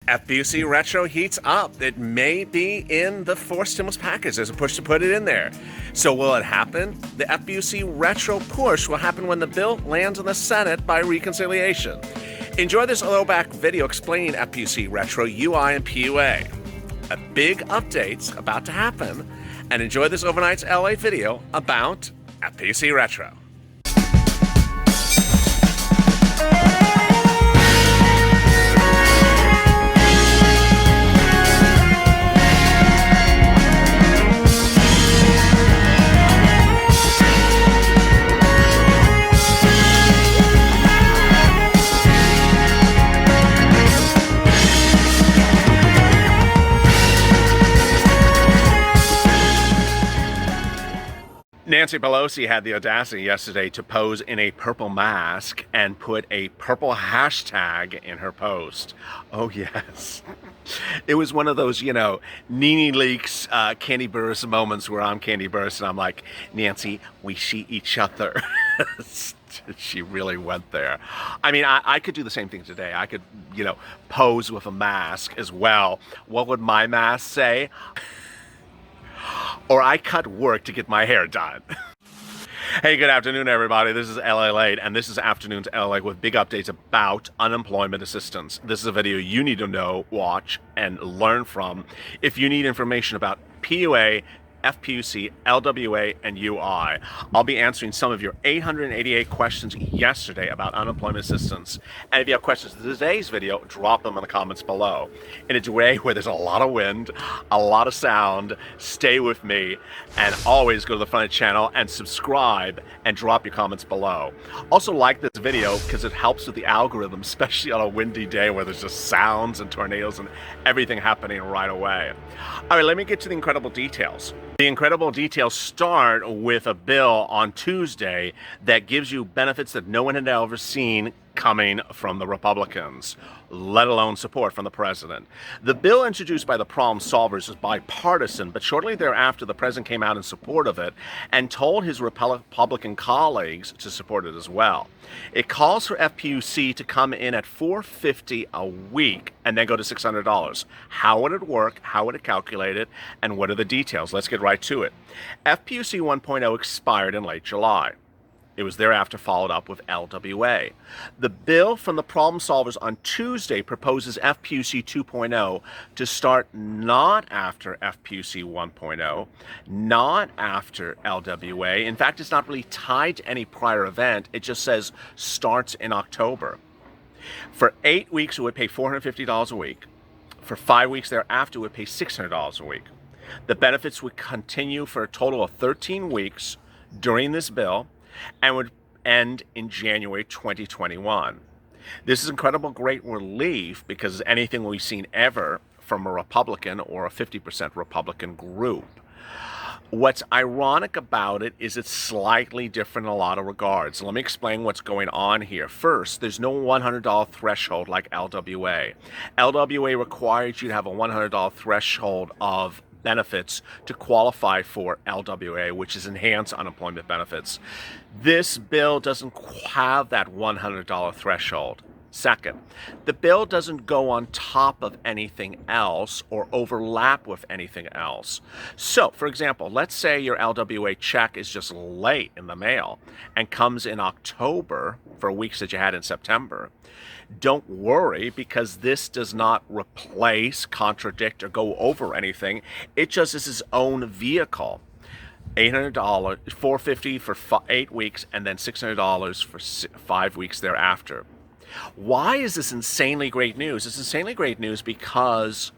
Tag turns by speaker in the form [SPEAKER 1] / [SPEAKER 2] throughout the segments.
[SPEAKER 1] FPUC retro heats up. It may be in the forced stimulus package. There's a push to put it in there. So will it happen? The FPUC retro push will happen when the bill lands in the Senate by reconciliation. Enjoy this throwback video explaining FPUC retro UI and PUA. A big update's about to happen, and enjoy this overnight's LA video about FPUC retro. Nancy Pelosi had the audacity yesterday to pose in a purple mask and put a purple hashtag in her post. Oh, yes. It was one of those, Nene Leakes, Candy Burst moments where I'm Candy Burst and I'm like, Nancy, we see each other. She really went there. I mean, I could do the same thing today. I could, pose with a mask as well. What would my mask say? Or I cut work to get my hair done. Hey, good afternoon, everybody. This is LALATE, and this is Afternoons LA with big updates about unemployment assistance. This is a video you need to know, watch, and learn from if you need information about PUA, FPUC, LWA, and UI. I'll be answering some of your 888 questions yesterday about unemployment assistance. And if you have questions in today's video, drop them in the comments below. In a day where there's a lot of wind, a lot of sound, stay with me, and always go to the front of the channel and subscribe and drop your comments below. Also like this video because it helps with the algorithm, especially on a windy day where there's just sounds and tornadoes and everything happening right away. All right, let me get to the incredible details. The incredible details start with a bill on Tuesday that gives you benefits that no one had ever seen coming from the Republicans, let alone support from the president. The bill introduced by the problem solvers is bipartisan, but shortly thereafter the president came out in support of it and told his Republican colleagues to support it as well. It calls for FPUC to come in at $450 a week and then go to $600. How would it work? How would it calculate it? And what are the details? Let's get right to it. FPUC 1.0 expired in late July. It was thereafter followed up with LWA. The bill from the problem solvers on Tuesday proposes FPUC 2.0 to start not after FPUC 1.0, not after LWA. In fact, it's not really tied to any prior event. It just says starts in October. For 8 weeks, it would pay $450 a week. For 5 weeks thereafter, it would pay $600 a week. The benefits would continue for a total of 13 weeks during this bill, and would end in January 2021. This is incredible great relief because anything we've seen ever from a Republican or a 50% Republican group. What's ironic about it is it's slightly different in a lot of regards. Let me explain what's going on here. First, there's no $100 threshold like LWA. LWA requires you to have a $100 threshold of benefits to qualify for LWA, which is enhanced unemployment benefits. This bill doesn't have that $100 threshold. Second, the bill doesn't go on top of anything else or overlap with anything else. So, for example, let's say your LWA check is just late in the mail and comes in October for weeks that you had in September. Don't worry, because this does not replace, contradict, or go over anything. It just is its own vehicle. $800, $450 for 8 weeks, and then $600 for 5 weeks thereafter. Why is this insanely great news? It's insanely great news because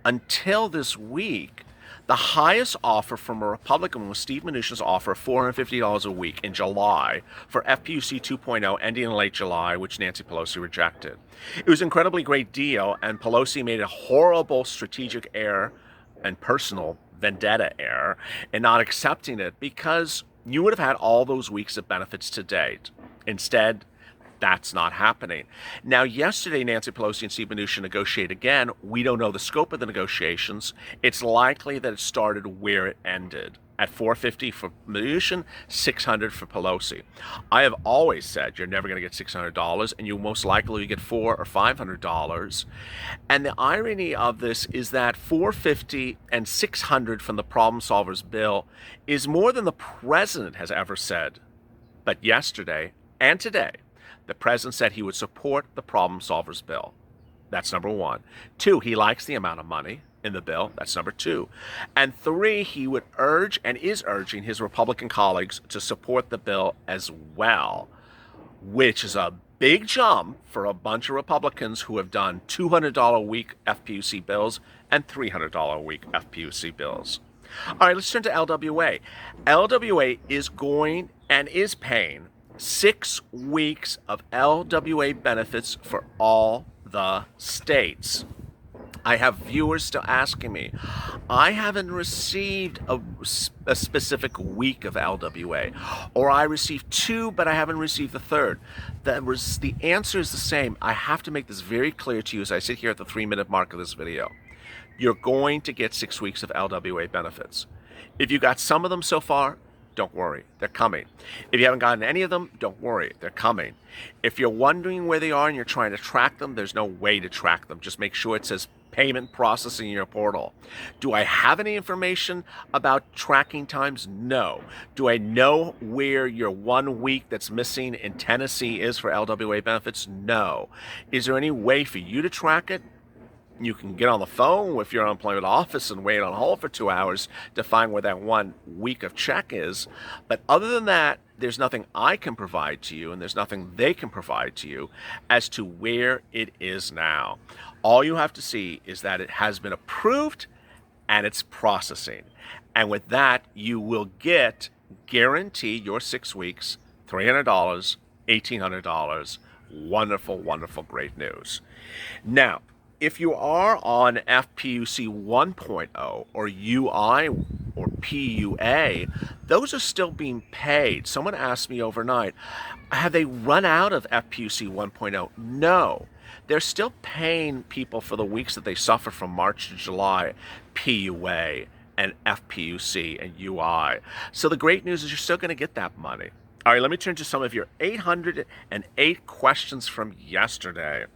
[SPEAKER 1] until this week, the highest offer from a Republican was Steve Mnuchin's offer of $450 a week in July for FPUC 2.0 ending in late July, which Nancy Pelosi rejected. It was an incredibly great deal, and Pelosi made a horrible strategic error and personal vendetta error in not accepting it because you would have had all those weeks of benefits to date. Instead, that's not happening. Now, yesterday, Nancy Pelosi and Steve Mnuchin negotiated again. We don't know the scope of the negotiations. It's likely that it started where it ended. at $450 for Mnuchin, $600 for Pelosi. I have always said you're never going to get $600, and you most likely get $400 or $500. And the irony of this is that $450 and $600 from the problem solvers bill is more than the president has ever said. But yesterday and today, the president said he would support the problem solvers bill. That's number one. Two, he likes the amount of money in the bill. That's number two. And three, he would urge and is urging his Republican colleagues to support the bill as well, which is a big jump for a bunch of Republicans who have done $200 a week FPUC bills and $300 a week FPUC bills. All right, let's turn to LWA. LWA is going and is paying 6 weeks of LWA benefits for all the states. I have viewers still asking me, I haven't received a specific week of LWA, or I received 2, but I haven't received the 3rd. The answer is the same. I have to make this very clear to you as I sit here at the 3-minute mark of this video. You're going to get 6 weeks of LWA benefits. If you got some of them so far, don't worry, they're coming. If you haven't gotten any of them, don't worry, they're coming. If you're wondering where they are and you're trying to track them, there's no way to track them. Just make sure it says payment processing in your portal. Do I have any information about tracking times? No. Do I know where your 1 week that's missing in Tennessee is for LWA benefits? No. Is there any way for you to track it? You can get on the phone with your unemployment office and wait on hold for 2 hours to find where that 1 week of check is. But other than that, there's nothing I can provide to you, and there's nothing they can provide to you as to where it is now. All you have to see is that it has been approved and it's processing. And with that, you will get guaranteed your 6 weeks, $300, $1,800. Wonderful, wonderful, great news. Now, if you are on FPUC 1.0 or UI or PUA, those are still being paid. Someone asked me overnight, have they run out of FPUC 1.0? No. They're still paying people for the weeks that they suffer from March to July, PUA and FPUC and UI. So the great news is you're still going to get that money. All right, let me turn to some of your 808 questions from yesterday.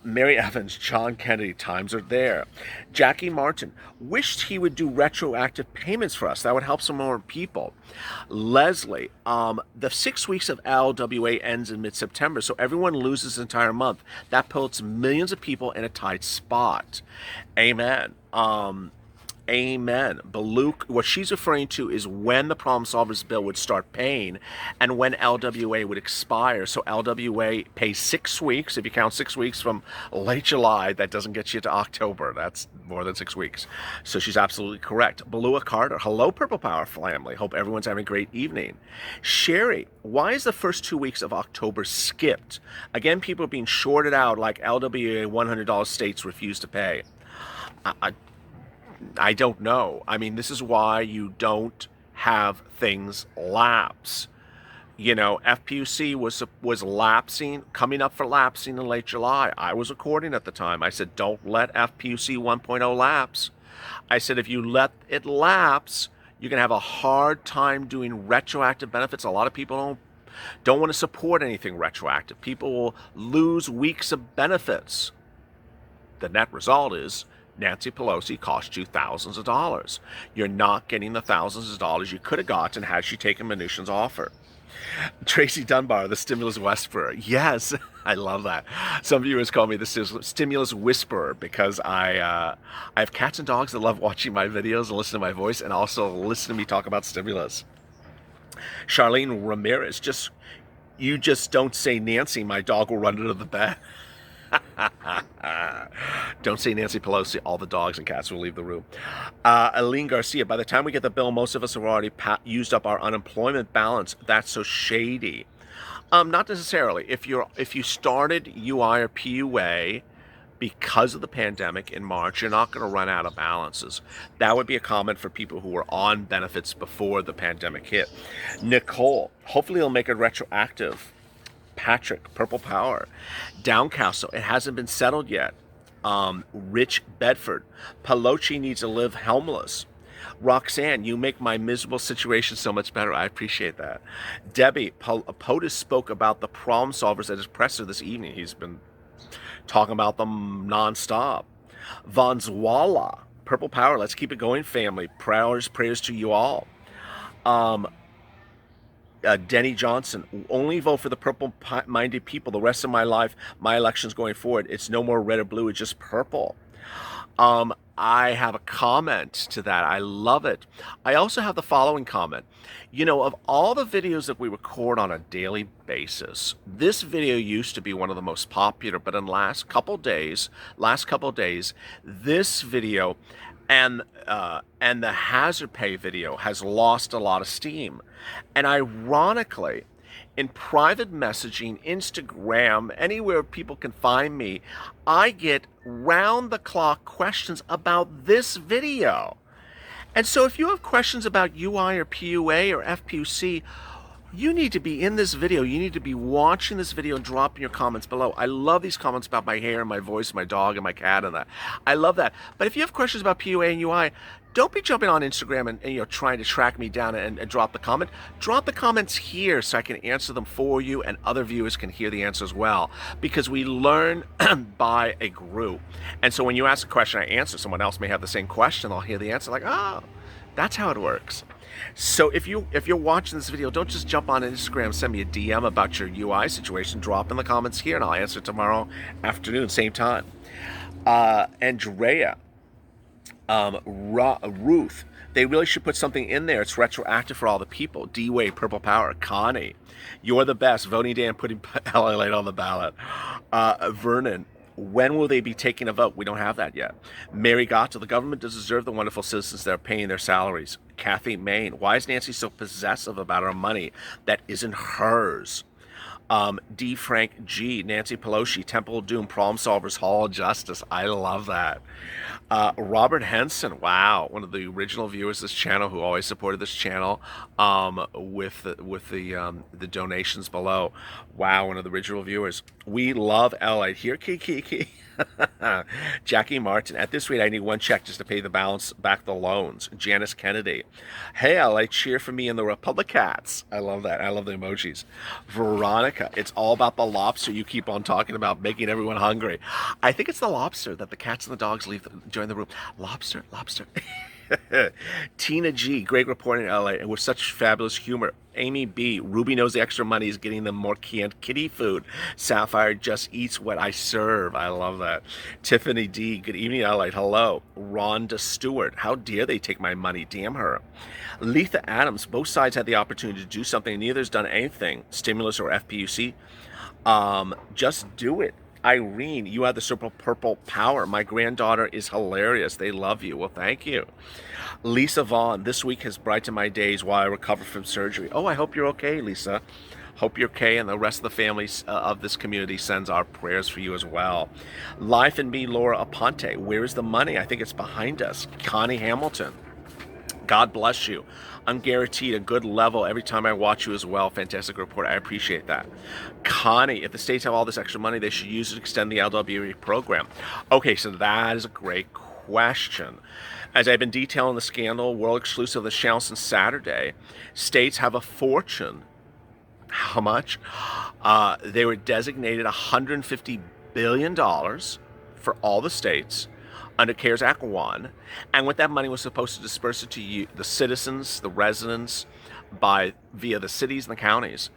[SPEAKER 1] Mary Evans, John Kennedy, times are there. Jackie Martin, wished he would do retroactive payments for us. That would help some more people. Leslie, the 6 weeks of LWA ends in mid-September, so everyone loses an entire month. That puts millions of people in a tight spot. Amen. Amen. Baluk, what she's referring to is when the problem solvers bill would start paying and when LWA would expire. So LWA pays 6 weeks. If you count 6 weeks from late July, that doesn't get you to October. That's more than 6 weeks. So she's absolutely correct. Balua Carter, hello, Purple Power family. Hope everyone's having a great evening. Sherry, why is the first 2 weeks of October skipped? Again, people are being shorted out like LWA $100 states refuse to pay. I don't know. I mean, this is why you don't have things lapse. You know, FPUC was lapsing, coming up for lapsing in late July. I was recording at the time. I said, don't let FPUC 1.0 lapse. I said, if you let it lapse, you're going to have a hard time doing retroactive benefits. A lot of people don't want to support anything retroactive. People will lose weeks of benefits. The net result is Nancy Pelosi cost you thousands of dollars. You're not getting the thousands of dollars you could have gotten had she taken Mnuchin's offer. Tracy Dunbar, the stimulus whisperer. Yes, I love that. Some viewers call me the stimulus whisperer because I have cats and dogs that love watching my videos and listen to my voice and also listen to me talk about stimulus. Charlene Ramirez, you just don't say Nancy, my dog will run under the bed. Don't say Nancy Pelosi, all the dogs and cats will leave the room. Aline Garcia, by the time we get the bill, most of us have already used up our unemployment balance. That's so shady. Not necessarily. If you started UI or PUA because of the pandemic in March, you're not going to run out of balances. That would be a comment for people who were on benefits before the pandemic hit. Nicole, hopefully they'll make it retroactive. Patrick, Purple Power. Downcastle, it hasn't been settled yet. Rich Bedford, Pelosi needs to live homeless. Roxanne, you make my miserable situation so much better. I appreciate that. Debbie, POTUS spoke about the problem solvers at his presser this evening. He's been talking about them nonstop. Vanzwala, Purple Power, let's keep it going, family. Prayers to you all. Denny Johnson, only vote for the purple-minded people. The rest of my life, my elections going forward, it's no more red or blue, it's just purple. I have a comment to that. I love it. I also have the following comment. You know, of all the videos that we record on a daily basis, this video used to be one of the most popular, but in last couple days, this video and the hazard pay video has lost a lot of steam. And ironically, in private messaging, Instagram, anywhere people can find me, I get round-the-clock questions about this video. And so if you have questions about UI or PUA or FPUC, you need to be in this video. You need to be watching this video and dropping your comments below. I love these comments about my hair, my voice, my dog, and my cat, and that. I love that. But if you have questions about PUA and UI, don't be jumping on Instagram and trying to track me down and drop the comment. Drop the comments here so I can answer them for you and other viewers can hear the answer as well. Because we learn by a group. And so when you ask a question, I answer. Someone else may have the same question. I'll hear the answer like, oh, that's how it works. So if you're watching this video, don't just jump on Instagram, send me a DM about your UI situation. Drop in the comments here and I'll answer tomorrow afternoon, same time. Andrea. Ruth, they really should put something in there. It's retroactive for all the people. D-Way, Purple Power. Connie, you're the best. Voting day and putting LALATE on the ballot. Vernon, when will they be taking a vote? We don't have that yet. Mary Gatto, the government does deserve the wonderful citizens that are paying their salaries. Kathy Main, why is Nancy so possessive about our money that isn't hers? D. Frank G. Nancy Pelosi, Temple of Doom, Problem Solvers, Hall of Justice. I love that. Robert Henson, wow, one of the original viewers of this channel who always supported this channel with the donations below. Wow, one of the original viewers. We love LA. Here, Kiki. Jackie Martin, at this rate, I need one check just to pay the balance back the loans. Janice Kennedy, hey, LA, cheer for me and the Republicats. I love that. I love the emojis. Veronica, it's all about the lobster you keep on talking about, making everyone hungry. I think it's the lobster that the cats and the dogs join the room. Lobster. Tina G, great reporting in LA, and with such fabulous humor. Amy B, Ruby knows the extra money is getting them more canned kitty food. Sapphire just eats what I serve. I love that. Tiffany D, good evening, LA. Hello. Rhonda Stewart, how dare they take my money? Damn her. Letha Adams, both sides had the opportunity to do something. Neither's done anything. Stimulus or FPUC. Just do it. Irene, you have the super purple power. My granddaughter is hilarious. They love you. Well, thank you. Lisa Vaughn, this week has brightened my days while I recover from surgery. Oh, I hope you're okay, Lisa. Hope you're okay, and the rest of the families of this community sends our prayers for you as well. Life and Me, Laura Aponte, where is the money? I think it's behind us. Connie Hamilton, God bless you. I'm guaranteed a good level every time I watch you as well. Fantastic report. I appreciate that. Connie, if the states have all this extra money, they should use it to extend the LWA program. Okay, so that is a great question. As I've been detailing the scandal, world exclusive of the channel since Saturday, states have a fortune. How much? They were designated $150 billion for all the states under CARES Act 1, and what that money was supposed to disperse it to you, the citizens, the residents, via the cities and the counties,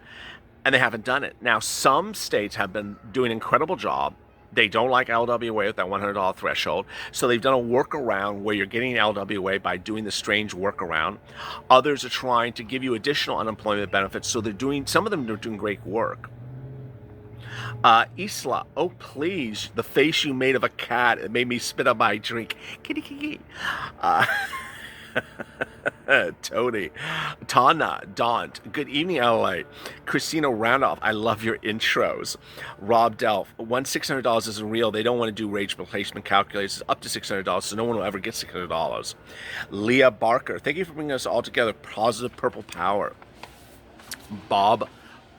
[SPEAKER 1] and they haven't done it. Now, some states have been doing an incredible job. They don't like LWA with that $100 threshold, so they've done a workaround where you're getting LWA by doing the strange workaround. Others are trying to give you additional unemployment benefits, so some of them are doing great work. Isla, oh please, the face you made of a cat, it made me spit up my drink. Kitty, kitty. Tony, Tana, Daunt, good evening, LA. Christina Randolph, I love your intros. Rob Delph, once $600 isn't real, they don't want to do wage replacement calculators up to $600, so no one will ever get $600. Leah Barker, thank you for bringing us all together. Positive purple power. Bob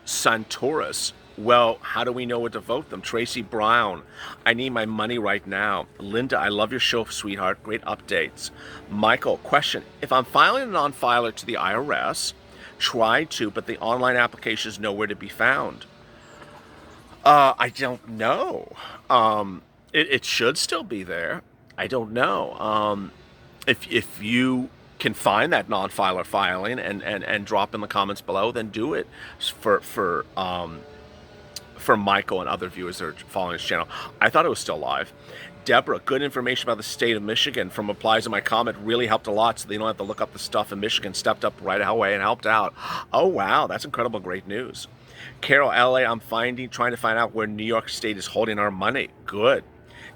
[SPEAKER 1] Santoris, Well, how do we know what to vote them? Tracy Brown, I need my money right now. Linda, I love your show, sweetheart. Great updates. Michael, question. If I'm filing a non-filer to the IRS, tried to, but the online application is nowhere to be found. I don't know. It should still be there. I don't know. If you can find that non-filer filing and drop in the comments below, then do it for Michael and other viewers that are following his channel. I thought it was still live. Deborah, good information about the state of Michigan from replies to my comment. Really helped a lot, so they don't have to look up the stuff in Michigan. Stepped up right away and helped out. Oh, wow. That's incredible. Great news. Carol, LA, I'm trying to find out where New York State is holding our money. Good.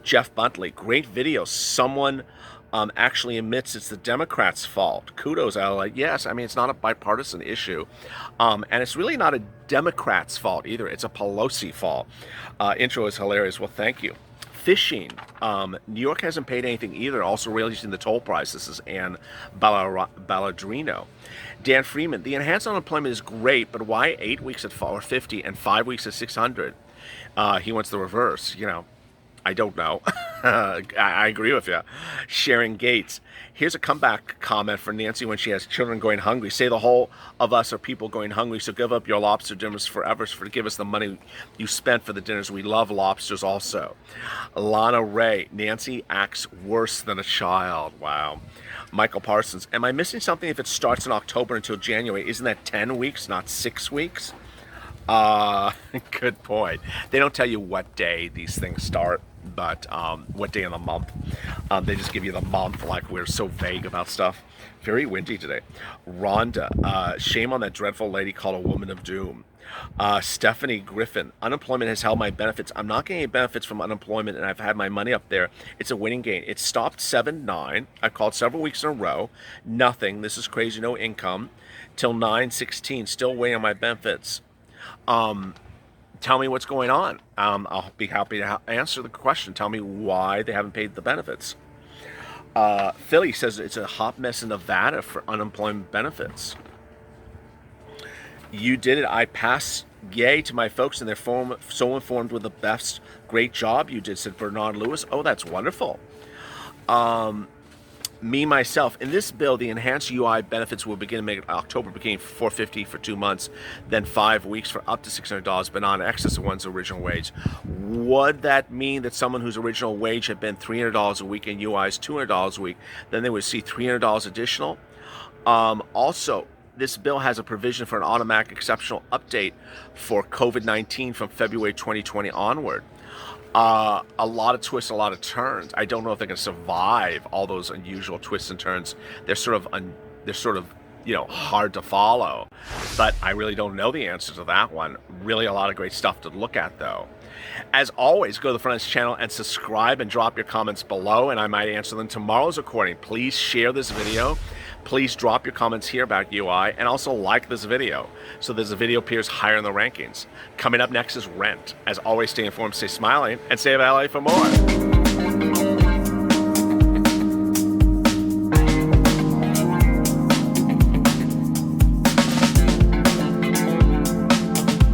[SPEAKER 1] Jeff Buntley, great video. Someone actually admits it's the Democrats' fault. Kudos, LA. Yes, I mean, it's not a bipartisan issue. And it's really not a Democrat's fault either. It's a Pelosi fault. Intro is hilarious. Well, thank you. Fishing. New York hasn't paid anything either. Also releasing the toll price. This is Ann Balladrino. Dan Freeman. The enhanced unemployment is great, but why 8 weeks at $450 and 5 weeks at $600? He wants the reverse. You know, I don't know. I agree with you. Sharon Gates. Here's a comeback comment for Nancy when she has children going hungry. Say the whole of us are people going hungry, so give up your lobster dinners forever. Give us the money you spent for the dinners. We love lobsters also. Lana Ray. Nancy acts worse than a child. Wow. Michael Parsons. Am I missing something if it starts in October until January? Isn't that 10 weeks, not 6 weeks? Good point. They don't tell you what day these things start, but what day in the month. They just give you the month, like we're so vague about stuff. Very windy today. Rhonda, shame on that dreadful lady called a woman of doom. Stephanie Griffin, unemployment has held my benefits. I'm not getting any benefits from unemployment, and I've had my money up there. It's a winning game. It stopped 7-9. I called several weeks in a row. Nothing. This is crazy. No income. Till 9-16. Still waiting on my benefits. Tell me what's going on. I'll be happy to answer the question. Tell me why they haven't paid the benefits. Philly says it's a hot mess in Nevada for unemployment benefits. You did it. I pass yay to my folks, and they're so informed with the best. Great job you did, said Bernard Lewis. Oh, that's wonderful. Me, myself, in this bill, the enhanced UI benefits will begin to make October beginning $450 for 2 months, then 5 weeks for up to $600, but not in excess of one's original wage. Would that mean that someone whose original wage had been $300 a week and UI is $200 a week, then they would see $300 additional? Also, this bill has a provision for an automatic exceptional update for COVID-19 from February 2020 onward. A lot of twists, a lot of turns. I don't know if they can survive all those unusual twists and turns. They're sort of hard to follow. But I really don't know the answer to that one. Really a lot of great stuff to look at, though. As always, go to the front of this channel and subscribe and drop your comments below, and I might answer them tomorrow's recording. Please share this video. Please drop your comments here about UI, and also like this video so this video appears higher in the rankings. Coming up next is Rent. As always, stay informed, stay smiling, and stay LA for more.